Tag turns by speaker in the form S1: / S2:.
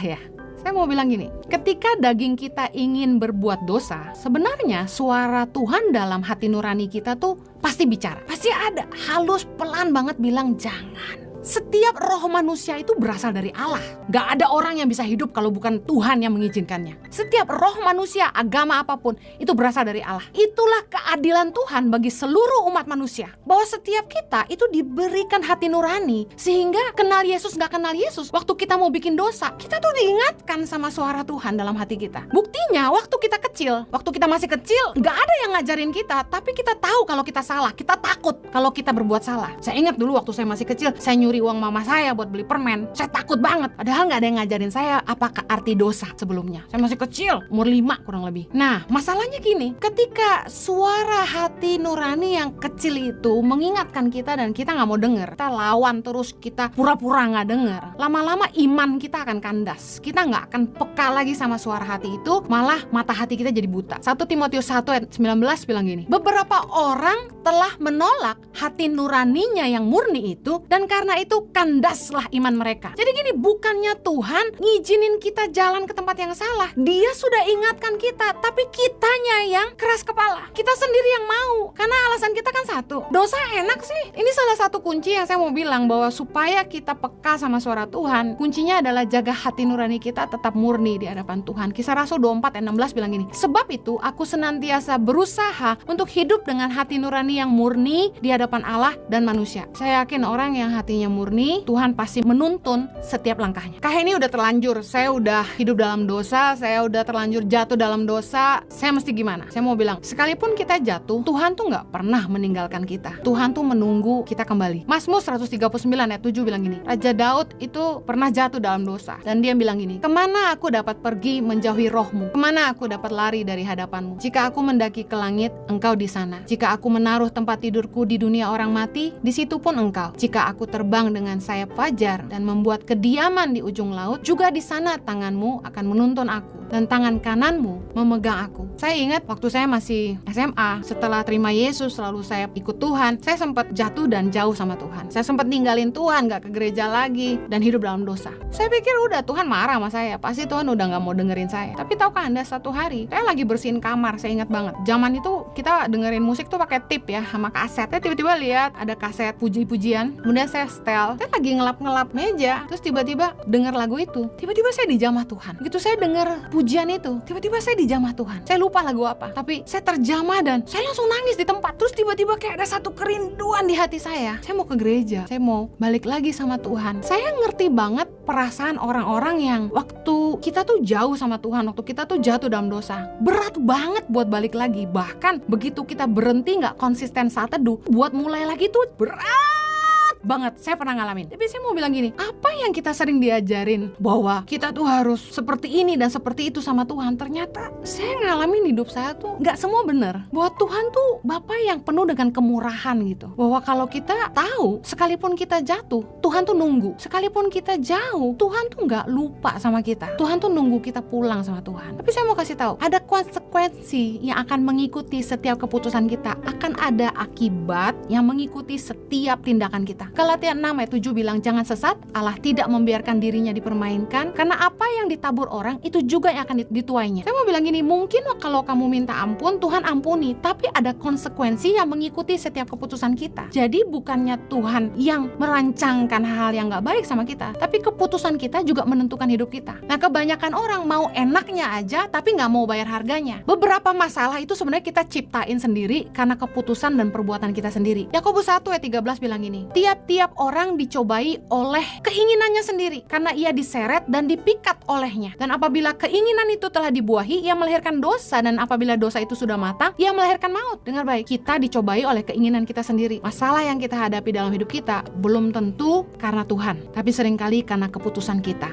S1: ya. Saya mau bilang gini, ketika daging kita ingin berbuat dosa, sebenarnya suara Tuhan dalam hati nurani kita tuh pasti bicara. Pasti ada, halus, pelan banget bilang jangan. Setiap roh manusia itu berasal dari Allah. Gak ada orang yang bisa hidup kalau bukan Tuhan yang mengizinkannya. Setiap roh manusia, agama apapun, itu berasal dari Allah. Itulah keadilan Tuhan bagi seluruh umat manusia. Bahwa setiap kita itu diberikan hati nurani. Sehingga kenal Yesus gak kenal Yesus, waktu kita mau bikin dosa, kita tuh diingatkan sama suara Tuhan dalam hati kita. Buktinya waktu kita kecil, waktu kita masih kecil, gak ada yang ngajarin kita. Tapi kita tahu kalau kita salah, kita takut kalau kita berbuat salah. Saya ingat dulu waktu saya masih kecil, saya nyuri uang mama saya buat beli permen. Saya takut banget, padahal gak ada yang ngajarin saya apakah arti dosa sebelumnya. Saya masih kecil, umur 5 kurang lebih. Nah, masalahnya gini, ketika suara hati nurani yang kecil itu mengingatkan kita dan kita gak mau denger, kita lawan terus, kita pura-pura gak denger, lama-lama iman kita akan kandas. Kita gak akan peka lagi sama suara hati itu, malah mata hati kita jadi buta. 1 Timotius 1 ayat 19 bilang gini, beberapa orang telah menolak hati nuraninya yang murni itu, dan karena itu kandaslah iman mereka. Jadi gini, bukannya Tuhan ngizinin kita jalan ke tempat yang salah. Dia sudah ingatkan kita, tapi kitanya yang keras kepala. Kita sendiri yang mau, karena alasan kita kan satu, dosa enak sih. Ini salah satu kunci yang saya mau bilang, bahwa supaya kita peka sama suara Tuhan, kuncinya adalah jaga hati nurani kita tetap murni di hadapan Tuhan. Kisah Rasul 24 ayat 16 bilang gini, sebab itu aku senantiasa berusaha untuk hidup dengan hati nurani yang murni di hadapan Allah dan manusia. Saya yakin orang yang hatinya murni, Tuhan pasti menuntun setiap langkahnya. Ini udah terlanjur, saya udah hidup dalam dosa, saya udah terlanjur jatuh dalam dosa, saya mesti gimana? Saya mau bilang, sekalipun kita jatuh, Tuhan tuh gak pernah meninggalkan kita. Tuhan tuh menunggu kita kembali. Mazmur 139 ayat 7 bilang gini, Raja Daud itu pernah jatuh dalam dosa, dan dia bilang gini, kemana aku dapat pergi menjauhi rohmu? Kemana aku dapat lari dari hadapanmu? Jika aku mendaki ke langit, engkau di sana. Jika aku menaruh tempat tidurku di dunia orang mati, di situ pun engkau. Jika aku terbang dengan sayap fajar dan membuat kediaman di ujung laut, juga di sana tanganmu akan menuntun aku dan tangan kananmu memegang aku. Saya ingat waktu saya masih SMA, setelah terima Yesus lalu saya ikut Tuhan, saya sempat jatuh dan jauh sama Tuhan. Saya sempat ninggalin Tuhan, gak ke gereja lagi dan hidup dalam dosa. Saya pikir udah Tuhan marah sama saya, pasti Tuhan udah gak mau dengerin saya. Tapi tahukah Anda, satu hari saya lagi bersihin kamar, saya ingat banget. Zaman itu kita dengerin musik tuh pakai tip ya, sama kaset. Saya tiba-tiba lihat ada kaset puji-pujian, kemudian saya setel. Saya lagi ngelap-ngelap meja, terus tiba-tiba dengar lagu itu. Tiba-tiba saya dijamah Tuhan. Begitu saya dengar pujian itu, tiba-tiba saya dijamah Tuhan. Saya lupa lagu apa, tapi saya terjamah dan saya langsung nangis di tempat. Terus tiba-tiba kayak ada satu kerinduan di hati saya. Saya mau ke gereja, saya mau balik lagi sama Tuhan. Saya ngerti banget perasaan orang-orang yang waktu kita tuh jauh sama Tuhan, waktu kita tuh jatuh dalam dosa, berat banget buat balik lagi. Bahkan begitu kita berhenti gak konsisten saat teduh, buat mulai lagi tuh berat banget. Saya pernah ngalamin. Tapi saya mau bilang gini, apa yang kita sering diajarin bahwa kita tuh harus seperti ini dan seperti itu sama Tuhan, ternyata saya ngalamin hidup saya tuh gak semua bener. Bahwa Tuhan tuh Bapa yang penuh dengan kemurahan gitu. Bahwa kalau kita tahu, sekalipun kita jatuh, Tuhan tuh nunggu. Sekalipun kita jauh, Tuhan tuh gak lupa sama kita. Tuhan tuh nunggu kita pulang sama Tuhan. Tapi saya mau kasih tahu, ada konsekuensi yang akan mengikuti setiap keputusan kita. Akan ada akibat yang mengikuti setiap tindakan kita. Galatia 6 ayat 7 bilang, jangan sesat, Allah tidak membiarkan dirinya dipermainkan, karena apa yang ditabur orang itu juga yang akan dituainya. Saya mau bilang gini, mungkin kalau kamu minta ampun, Tuhan ampuni, tapi ada konsekuensi yang mengikuti setiap keputusan kita. Jadi bukannya Tuhan yang merancangkan hal yang gak baik sama kita, tapi keputusan kita juga menentukan hidup kita. Nah, kebanyakan orang mau enaknya aja tapi gak mau bayar harganya. Beberapa masalah itu sebenarnya kita ciptain sendiri karena keputusan dan perbuatan kita sendiri. Yakobus 1 ayat 13 bilang gini, tiap orang dicobai oleh keinginannya sendiri, karena ia diseret dan dipikat olehnya. Dan apabila keinginan itu telah dibuahi, ia melahirkan dosa, dan apabila dosa itu sudah matang, ia melahirkan maut. Dengar baik, kita dicobai oleh keinginan kita sendiri. Masalah yang kita hadapi dalam hidup kita belum tentu karena Tuhan, tapi seringkali karena keputusan kita.